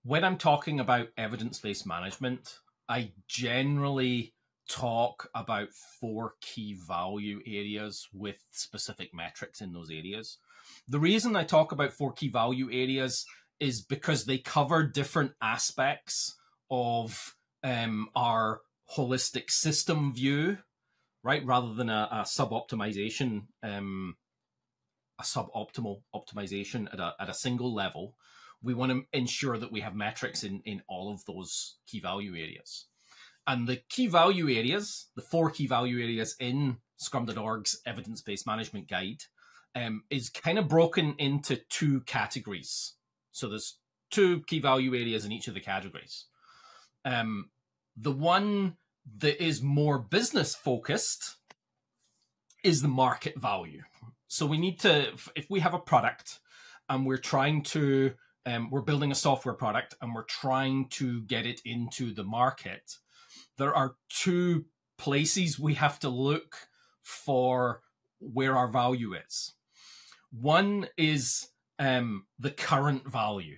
when I'm talking about evidence-based management, I generally talk about 4 key value areas with specific metrics in those areas. The reason I talk about 4 key value areas is because they cover different aspects of our holistic system view, right? Rather than a suboptimization, a suboptimal optimization at a single level. We want to ensure that we have metrics in all of those key value areas. And the key value areas, the 4 key value areas in Scrum.org's evidence-based management guide, is kind of broken into 2 categories. So there's 2 key value areas in each of the categories. The one that is more business focused is the market value. So we need to, if we have a product and we're trying to, we're building a software product and we're trying to get it into the market, there are 2 places we have to look for where our value is. One is the current value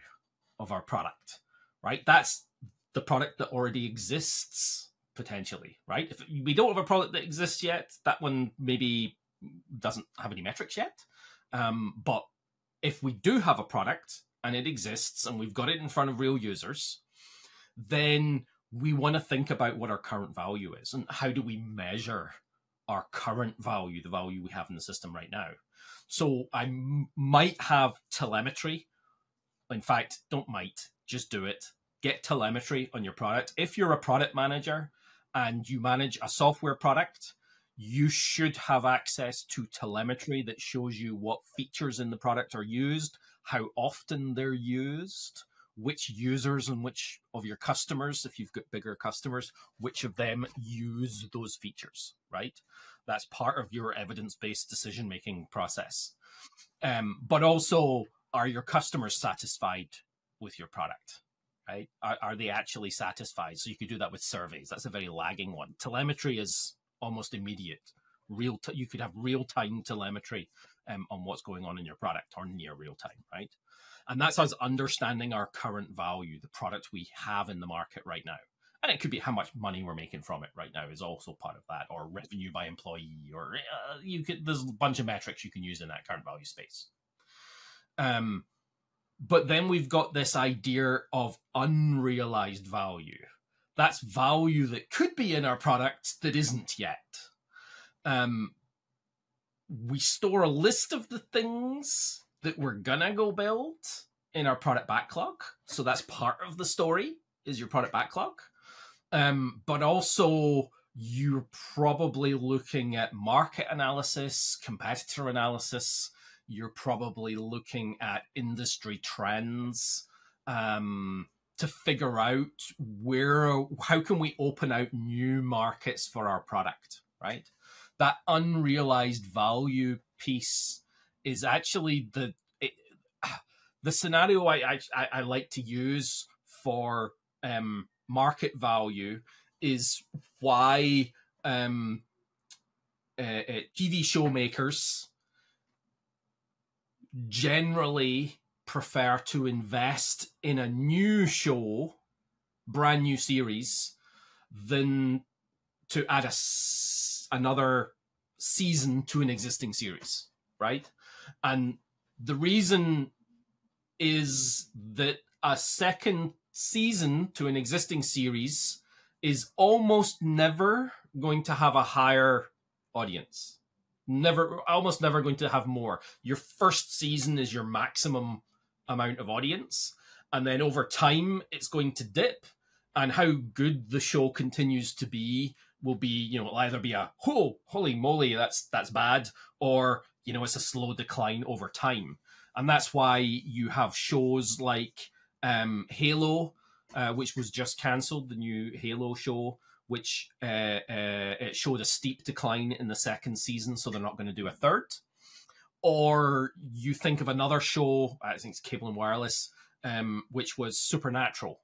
of our product, right? That's the product that already exists, potentially, right? If we don't have a product that exists yet, that one maybe doesn't have any metrics yet. But if we do have a product and it exists and we've got it in front of real users, then we want to think about what our current value is and how do we measure our current value, the value we have in the system right now. So I might have telemetry. In fact, don't might, just do it. Get telemetry on your product. If you're a product manager and you manage a software product, you should have access to telemetry that shows you what features in the product are used, how often they're used, which users and which of your customers, if you've got bigger customers, which of them use those features, right? That's part of your evidence-based decision-making process. But also, are your customers satisfied with your product, right? Are they actually satisfied? So you could do that with surveys. That's a very lagging one. Telemetry is almost immediate. You could have real-time telemetry on what's going on in your product, or near real-time, right? And that's us understanding our current value, the product we have in the market right now. And it could be how much money we're making from it right now is also part of that, or revenue by employee, or there's a bunch of metrics you can use in that current value space. But then we've got this idea of unrealized value. That's value that could be in our product that isn't yet. We store a list of the things that we're gonna go build in our product backlog. So that's part of the story, is your product backlog. But also you're probably looking at market analysis, competitor analysis. You're probably looking at industry trends to figure out how can we open out new markets for our product, right? That unrealized value piece is actually the scenario I like to use for market value is why TV show makers generally prefer to invest in a new show, brand new series, than to add another season to an existing series, right? And the reason is that a second season to an existing series is almost never going to have a higher audience. Almost never going to have more. Your first season is your maximum amount of audience, and then over time it's going to dip, and how good the show continues to be will be, it'll either be a holy moly, that's bad, or it's a slow decline over time. And that's why you have shows like Halo, which was just cancelled, the new Halo show, which it showed a steep decline in the second season, so they're not going to do a third. Or you think of another show, I think it's Cable and Wireless, which was Supernatural,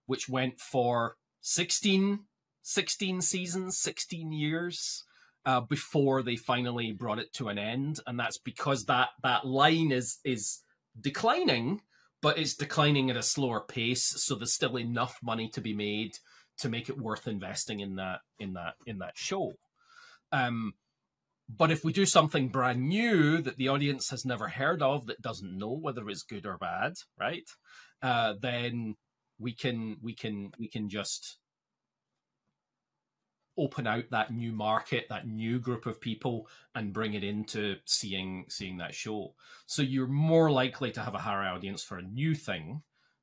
which went for 16 seasons, 16 years before they finally brought it to an end. And that's because that line is declining, but it's declining at a slower pace. So there's still enough money to be made to make it worth investing in that show. But if we do something brand new that the audience has never heard of, that doesn't know whether it's good or bad, right? Then we can just open out that new market, that new group of people, and bring it into seeing that show. So you're more likely to have a higher audience for a new thing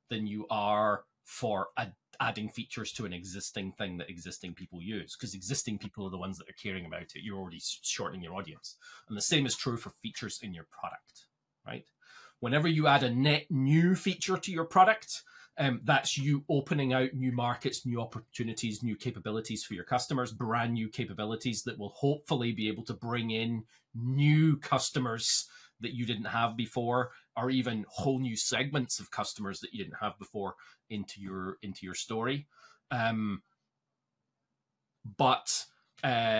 than you are for adding features to an existing thing that existing people use, because existing people are the ones that are caring about it. You're already shortening your audience. And the same is true for features in your product, right? Whenever you add a net new feature to your product, that's you opening out new markets, new opportunities, new capabilities for your customers, brand new capabilities that will hopefully be able to bring in new customers that you didn't have before, or even whole new segments of customers that you didn't have before into your story. But that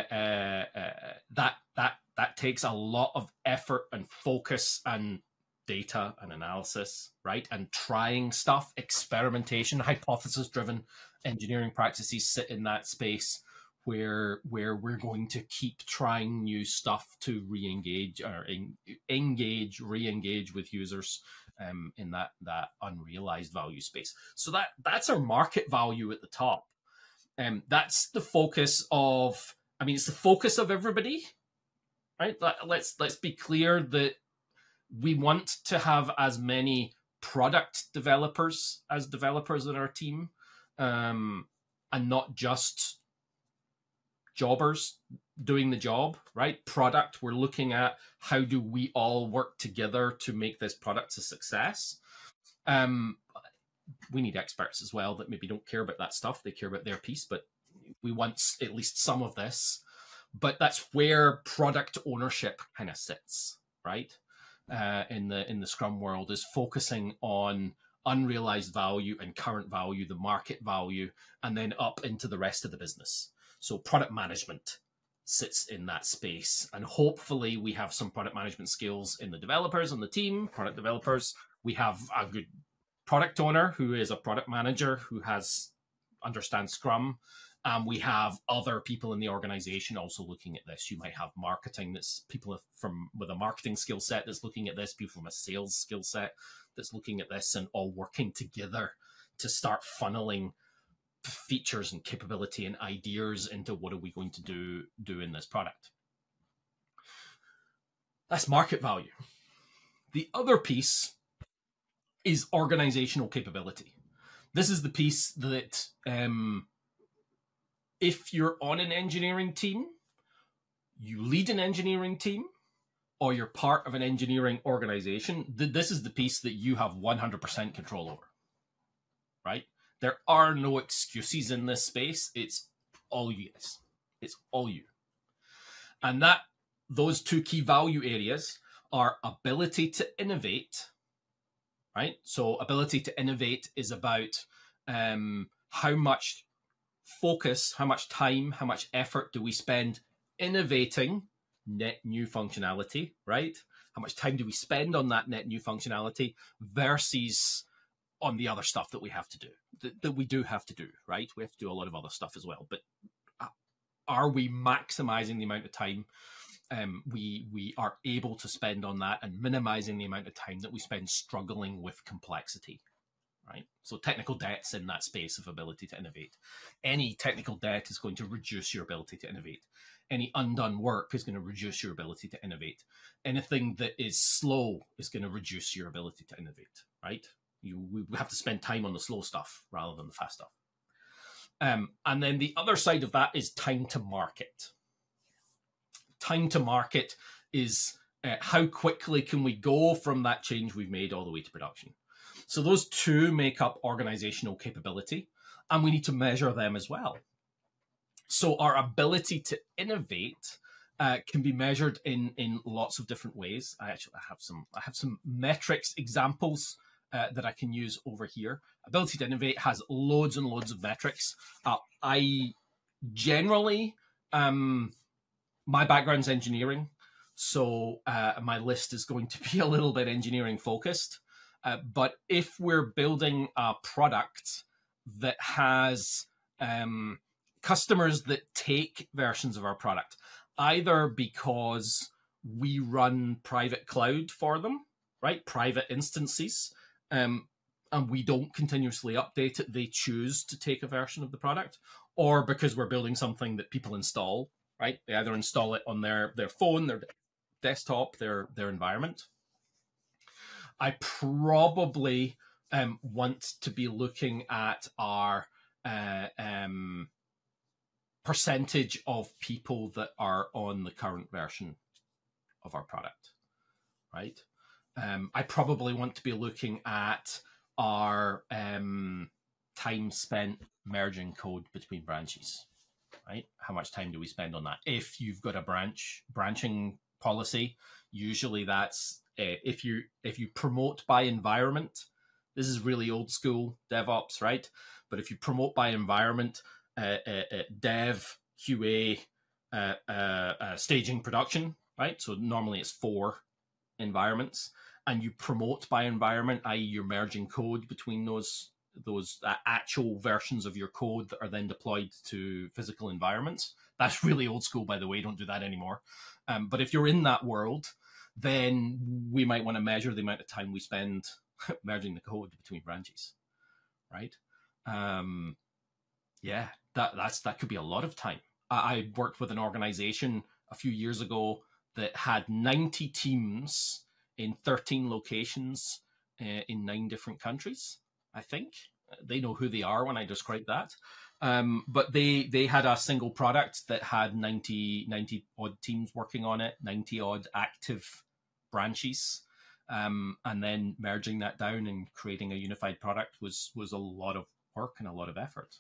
takes a lot of effort and focus and data and analysis, right? And trying stuff, experimentation, hypothesis-driven engineering practices sit in that space where we're going to keep trying new stuff to re-engage or re-engage with users in that unrealized value space. So that's our market value at the top. That's the focus of, I mean, it's the focus of everybody, right? Let's be clear that we want to have as many product developers as developers in our team, and not just jobbers doing the job, right? Product, we're looking at how do we all work together to make this product a success. We need experts as well that maybe don't care about that stuff. They care about their piece, but we want at least some of this. But that's where product ownership kind of sits, right? In the Scrum world, is focusing on unrealized value and current value, the market value, and then up into the rest of the business. So product management sits in that space, and hopefully we have some product management skills in the developers on the team, product developers. We have a good product owner who is a product manager who understands Scrum. We have other people in the organization also looking at this. You might have marketing, that's people with a marketing skill set that's looking at this, people from a sales skill set that's looking at this, and all working together to start funneling features and capability and ideas into what are we going to do in this product. That's market value. The other piece is organizational capability. This is the piece that if you're on an engineering team, you lead an engineering team, or you're part of an engineering organization, this is the piece that you have 100% control over, right? There are no excuses in this space. It's all you guys. It's all you. And those two key value areas are ability to innovate, right? So ability to innovate is about how much focus, how much time, how much effort do we spend innovating net new functionality, right? How much time do we spend on that net new functionality versus on the other stuff that we have to do, that we do have to do, right? We have to do a lot of other stuff as well. But are we maximizing the amount of time we are able to spend on that, and minimizing the amount of time that we spend struggling with complexity? Right? So technical debt's in that space of ability to innovate. Any technical debt is going to reduce your ability to innovate. Any undone work is going to reduce your ability to innovate. Anything that is slow is going to reduce your ability to innovate, right? We have to spend time on the slow stuff rather than the fast stuff. And then the other side of that is time to market. Time to market is how quickly can we go from that change we've made all the way to production. So those two make up organizational capability, and we need to measure them as well. So our ability to innovate can be measured in lots of different ways. I have some metrics examples that I can use over here. Ability to innovate has loads and loads of metrics. I generally, my background's engineering, so my list is going to be a little bit engineering focused. But if we're building a product that has customers that take versions of our product, either because we run private cloud for them, right? Private instances, and we don't continuously update it, they choose to take a version of the product, or because we're building something that people install, right? They either install it on their phone, their desktop, their environment. I probably want to be looking at our percentage of people that are on the current version of our product, right? I probably want to be looking at our time spent merging code between branches, right? How much time do we spend on that? If you've got a branching policy, usually that's if you promote by environment. This is really old school DevOps, right? But if you promote by environment, dev, QA, staging, production, right? So normally it's 4 environments, and you promote by environment, i.e. you're merging code between those actual versions of your code that are then deployed to physical environments. That's really old school, by the way. Don't do that anymore. But if you're in that world, then we might want to measure the amount of time we spend merging the code between branches, right? Yeah, that could be a lot of time. I worked with an organization a few years ago that had 90 teams in 13 locations in 9 different countries, I think. They know who they are when I describe that. But they had a single product that had 90 odd teams working on it, 90 odd active branches. And then merging that down and creating a unified product was a lot of work and a lot of effort.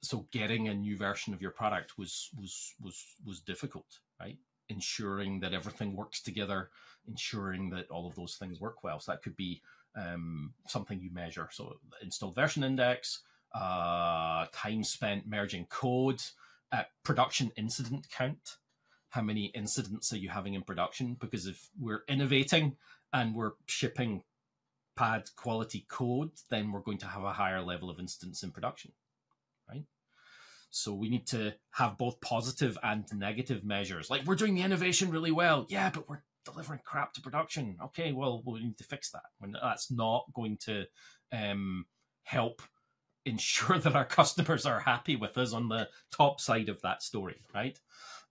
So getting a new version of your product was difficult, right? Ensuring that everything works together, ensuring that all of those things work well. So that could be something you measure. So installed version index, time spent merging code, production incident count. How many incidents are you having in production? Because if we're innovating and we're shipping pad quality code, then we're going to have a higher level of incidents in production, right? So we need to have both positive and negative measures. Like, we're doing the innovation really well. Yeah, but we're delivering crap to production. Okay, well, we need to fix that. When that's not going to help ensure that our customers are happy with us on the top side of that story, right?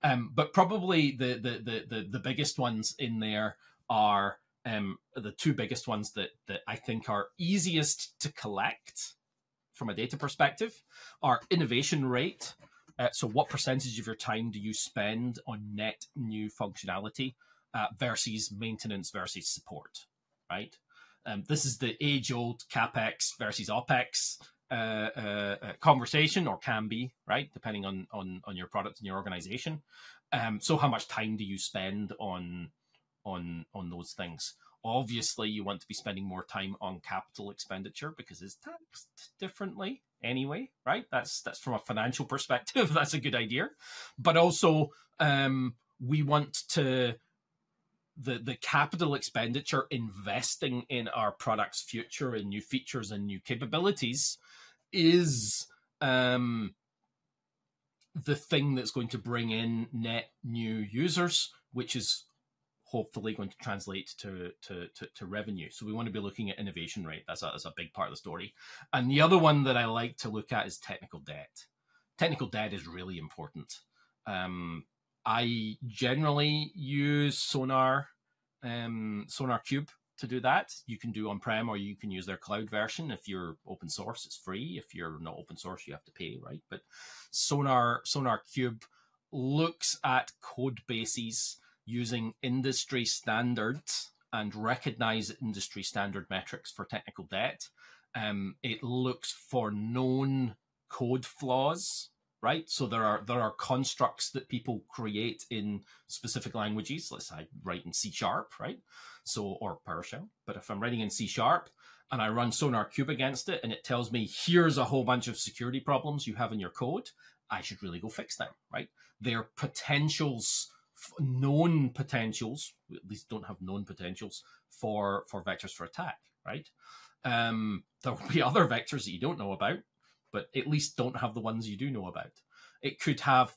But probably the biggest ones in there are the 2 biggest ones that I think are easiest to collect from a data perspective are innovation rate. So what percentage of your time do you spend on net new functionality versus maintenance versus support, right? This is the age-old CapEx versus OpEx conversation, or can be, right, depending on your product and your organization. So how much time do you spend on those things? Obviously, you want to be spending more time on capital expenditure because it's taxed differently anyway, right? That's from a financial perspective, that's a good idea. But also, we want to the capital expenditure investing in our product's future and new features and new capabilities is the thing that's going to bring in net new users, which is hopefully going to translate to revenue. So we want to be looking at innovation rate. That's a big part of the story. And the other one that I like to look at is technical debt. Technical debt is really important. I generally use Sonar Cube to do that. You can do on-prem or you can use their cloud version. If you're open source, it's free. If you're not open source, you have to pay, right? But Sonar Cube looks at code bases using industry standards and recognize industry standard metrics for technical debt. It looks for known code flaws, right? So there are constructs that people create in specific languages. Let's say I write in C#, right? So, or PowerShell. But if I'm writing in C# and I run Sonar Cube against it and it tells me, here's a whole bunch of security problems you have in your code, I should really go fix them, right? They're potentials known potentials. We at least don't have known potentials for vectors for attack, right? There will be other vectors that you don't know about, but at least don't have the ones you do know about. It could have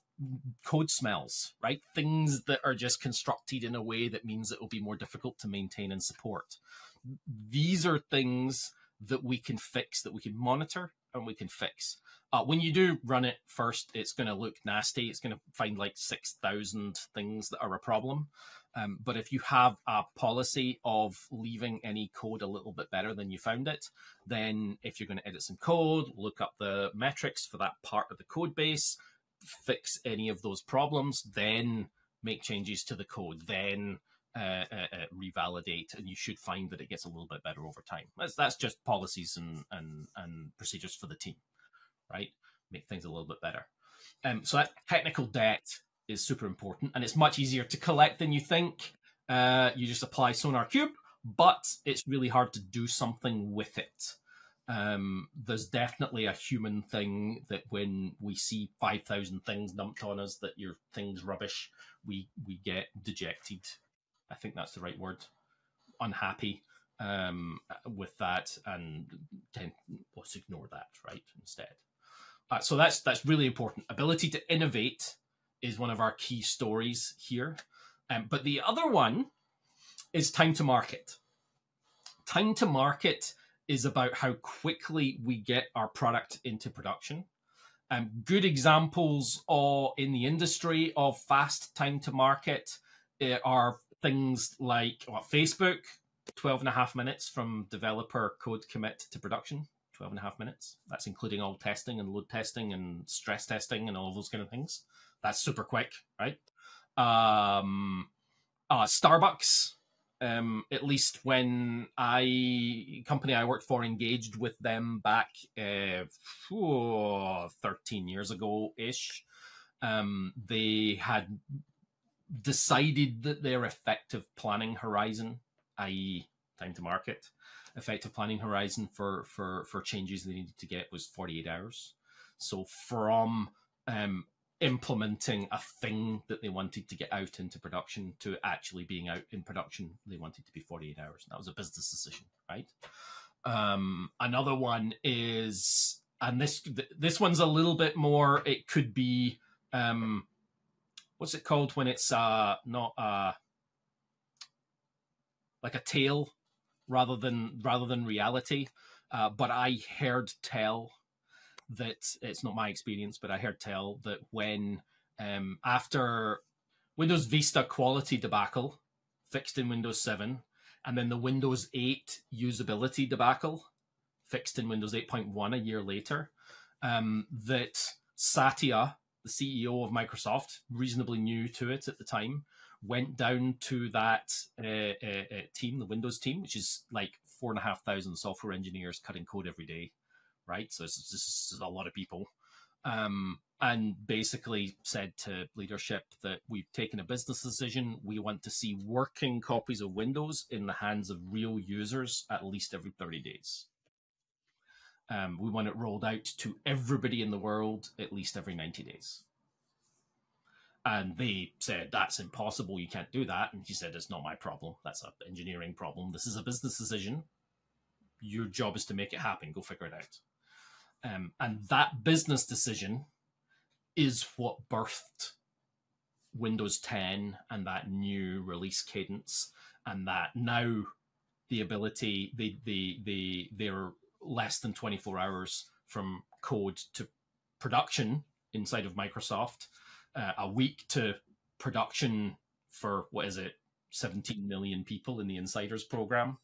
code smells, right? Things that are just constructed in a way that means it will be more difficult to maintain and support. These are things that we can fix, that we can monitor and we can fix. When you do run it first, it's going to look nasty. It's going to find like 6,000 things that are a problem. But if you have a policy of leaving any code a little bit better than you found it, then if you're going to edit some code, look up the metrics for that part of the code base, fix any of those problems, then make changes to the code, then revalidate, and you should find that it gets a little bit better over time. That's just policies and procedures for the team, right? Make things a little bit better. So that technical debt is super important, and it's much easier to collect than you think. You just apply Sonar Cube, but it's really hard to do something with it. There's definitely a human thing that when we see 5,000 things dumped on us that your thing's rubbish, we get dejected. I think that's the right word. Unhappy with that, and let's ignore that, right, instead. So that's really important. Ability to innovate is one of our key stories here. But the other one is time to market. Time to market is about how quickly we get our product into production. Good examples in the industry of fast time to market are things like Facebook, 12.5 minutes from developer code commit to production, 12.5 minutes. That's including all testing and load testing and stress testing and all those kind of things. That's super quick, right? Starbucks, at least when company I worked for engaged with them back 13 years ago-ish, they had decided that their effective planning horizon, i.e. time to market, effective planning horizon for changes they needed to get was 48 hours. So from implementing a thing that they wanted to get out into production to actually being out in production, they wanted to be 48 hours. That was a business decision, right? Another one is, and this one's a little bit more, it could be, what's it called when it's not like a tale rather than reality? But I heard tell that, it's not my experience, but I heard tell that when after Windows Vista quality debacle fixed in Windows 7, and then the Windows 8 usability debacle fixed in Windows 8.1 a year later, that Satya, the CEO of Microsoft, reasonably new to it at the time, went down to that team, the Windows team, which is like 4,500 software engineers cutting code every day, right? So this is a lot of people. And basically said to leadership that we've taken a business decision. We want to see working copies of Windows in the hands of real users at least every 30 days. We want it rolled out to everybody in the world at least every 90 days. And they said, that's impossible. You can't do that. And he said, it's not my problem. That's an engineering problem. This is a business decision. Your job is to make it happen. Go figure it out. And that business decision is what birthed Windows 10 and that new release cadence, and that now the ability, they're less than 24 hours from code to production inside of Microsoft, a week to production for, 17 million people in the Insiders program.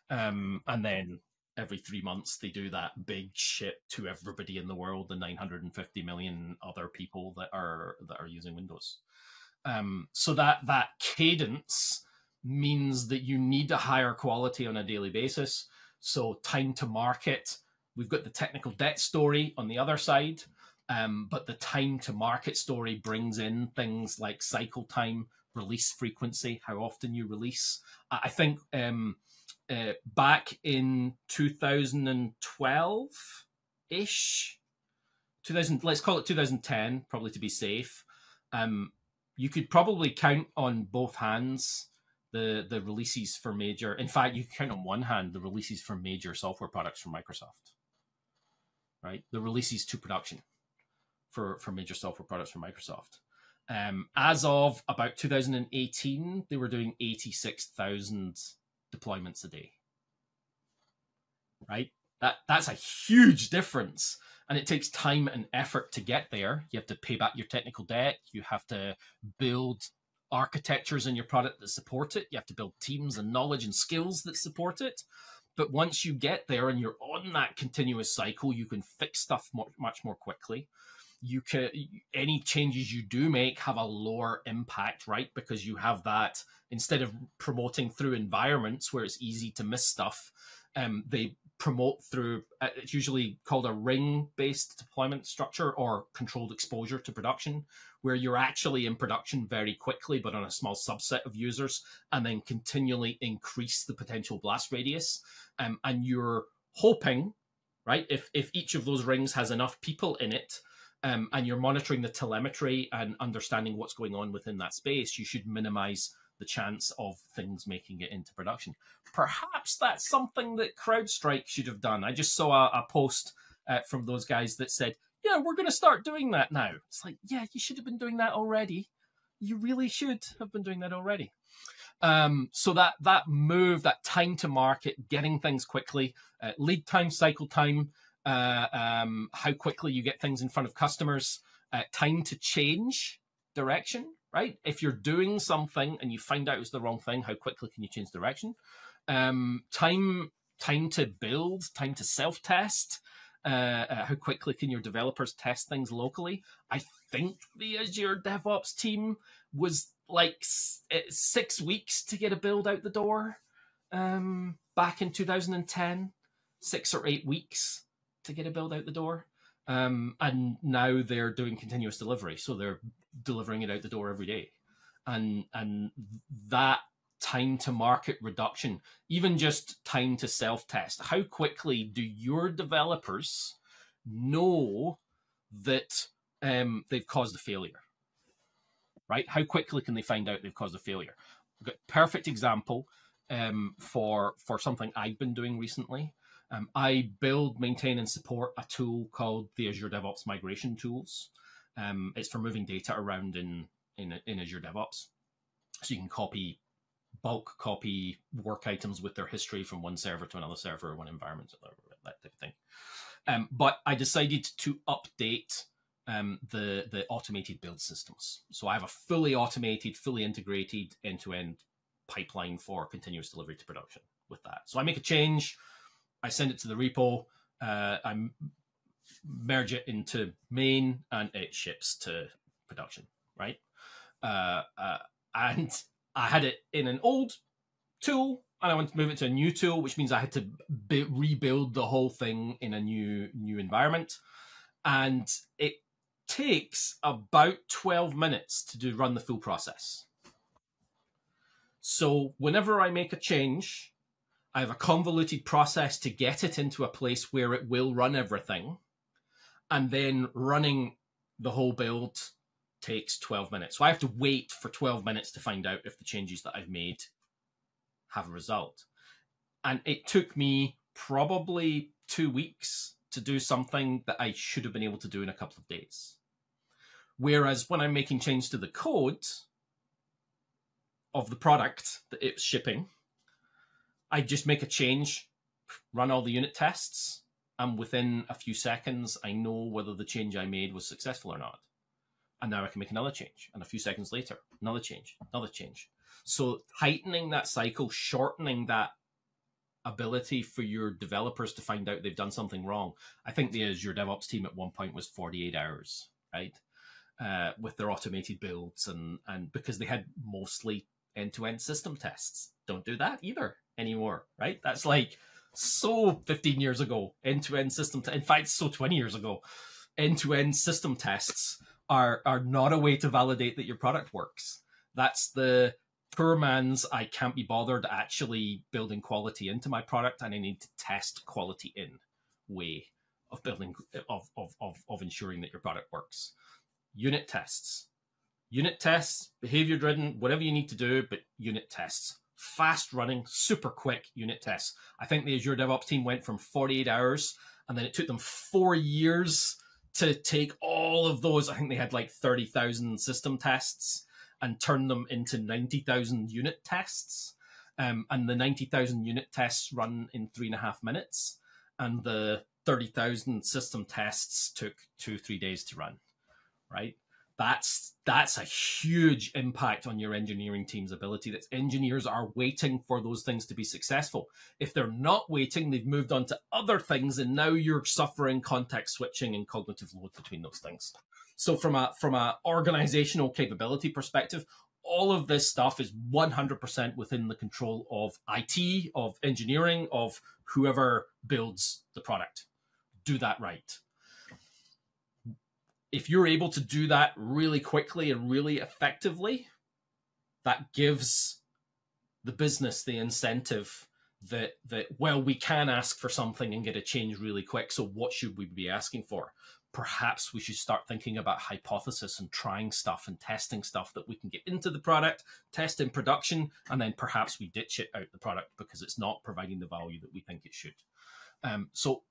And then every 3 months they do that big ship to everybody in the world, the 950 million other people that are using Windows. So that cadence means that you need a higher quality on a daily basis. So time to market, we've got the technical debt story on the other side, but the time to market story brings in things like cycle time, release frequency, how often you release. I think back in 2012-ish, let's call it 2010, probably to be safe, you could probably count on both hands the releases for major. In fact, you can count on one hand the releases for major software products from Microsoft, right? The releases to production for major software products from Microsoft. As of about 2018, they were doing 86,000 deployments a day, right? That's a huge difference. And it takes time and effort to get there. You have to pay back your technical debt. You have to build architectures in your product that support it. You have to build teams and knowledge and skills that support it. But once you get there and you're on that continuous cycle, you can fix stuff much more quickly. You can, any changes you do make have a lower impact, right? Because you have that, instead of promoting through environments where it's easy to miss stuff, they promote through, it's usually called a ring-based deployment structure or controlled exposure to production, where you're actually in production very quickly, but on a small subset of users, and then continually increase the potential blast radius. And you're hoping, right, if each of those rings has enough people in it, and you're monitoring the telemetry and understanding what's going on within that space, you should minimize the chance of things making it into production. Perhaps that's something that CrowdStrike should have done. I just saw a post from those guys that said, yeah, we're going to start doing that now. It's like, yeah, you should have been doing that already. You really should have been doing that already. So that move, that time to market, getting things quickly, lead time, cycle time, how quickly you get things in front of customers, time to change direction, right? If you're doing something and you find out it's the wrong thing, how quickly can you change direction? Time to build, time to self-test. How quickly can your developers test things locally? I think the Azure DevOps team was like 6 weeks to get a build out the door back in 2010, 6 or 8 weeks to get a build out the door. And now they're doing continuous delivery. So they're delivering it out the door every day. And that time to market reduction, even just time to self-test, how quickly do your developers know that they've caused a failure, right? How quickly can they find out they've caused a failure? I've got a perfect example for something I've been doing recently. I build, maintain, and support a tool called the Azure DevOps Migration Tools. It's for moving data around in Azure DevOps. So you can bulk copy work items with their history from one server to another server, or one environment, that type of thing. But I decided to update the automated build systems. So I have a fully automated, fully integrated end-to-end pipeline for continuous delivery to production with that. So I make a change, I send it to the repo, I merge it into main, and it ships to production, right? And I had it in an old tool, and I wanted to move it to a new tool, which means I had to rebuild the whole thing in a new environment. And it takes about 12 minutes to run the full process. So whenever I make a change, I have a convoluted process to get it into a place where it will run everything. And then running the whole build takes 12 minutes. So I have to wait for 12 minutes to find out if the changes that I've made have a result. And it took me probably 2 weeks to do something that I should have been able to do in a couple of days. Whereas when I'm making change to the code of the product that it's shipping, I just make a change, run all the unit tests, and within a few seconds, I know whether the change I made was successful or not. And now I can make another change. And a few seconds later, another change, another change. So tightening that cycle, shortening that ability for your developers to find out they've done something wrong. I think the Azure DevOps team at one point was 48 hours, right? With their automated builds, and because they had mostly end-to-end system tests. Don't do that either anymore, right? That's like so 15 years ago, end-to-end system. In fact, so 20 years ago, end-to-end system tests are not a way to validate that your product works. That's the poor man's I can't be bothered actually building quality into my product, and I need to test quality in way of building of ensuring that your product works. Unit tests. Unit tests, behavior driven, whatever you need to do, but unit tests. Fast running, super quick unit tests. I think the Azure DevOps team went from 48 hours, and then it took them 4 years to take all of those. I think they had like 30,000 system tests and turn them into 90,000 unit tests. And the 90,000 unit tests run in 3.5 minutes, and the 30,000 system tests took 2-3 days to run, right? That's a huge impact on your engineering team's ability. That engineers are waiting for those things to be successful. If they're not waiting, they've moved on to other things, and now you're suffering context switching and cognitive load between those things. So from a organizational capability perspective, all of this stuff is 100% within the control of IT, of engineering, of whoever builds the product. Do that right. If you're able to do that really quickly and really effectively, that gives the business the incentive that well, we can ask for something and get a change really quick. So what should we be asking for? Perhaps we should start thinking about hypothesis and trying stuff and testing stuff that we can get into the product, test in production, and then perhaps we ditch it out the product because it's not providing the value that we think it should. So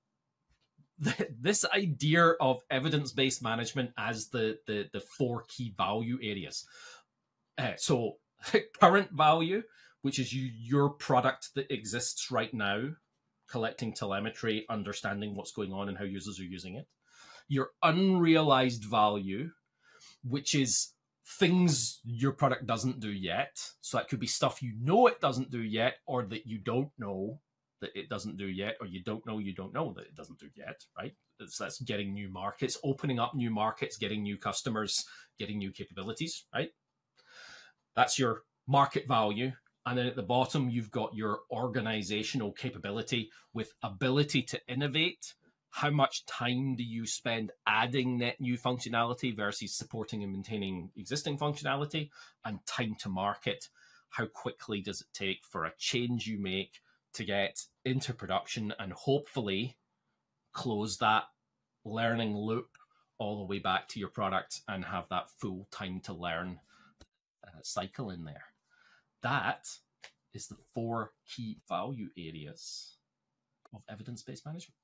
this idea of evidence-based management as the 4 key value areas. So current value, which is your product that exists right now, collecting telemetry, understanding what's going on and how users are using it. Your unrealized value, which is things your product doesn't do yet. So that could be stuff you know it doesn't do yet, or that you don't know that it doesn't do yet, or you don't know that it doesn't do yet, right? That's getting new markets, opening up new markets, getting new customers, getting new capabilities, right? That's your market value. And then at the bottom, you've got your organizational capability with ability to innovate. How much time do you spend adding net new functionality versus supporting and maintaining existing functionality? And time to market. How quickly does it take for a change you make to get into production and hopefully close that learning loop all the way back to your product and have that full time to learn cycle in there? That is the 4 key value areas of evidence-based management.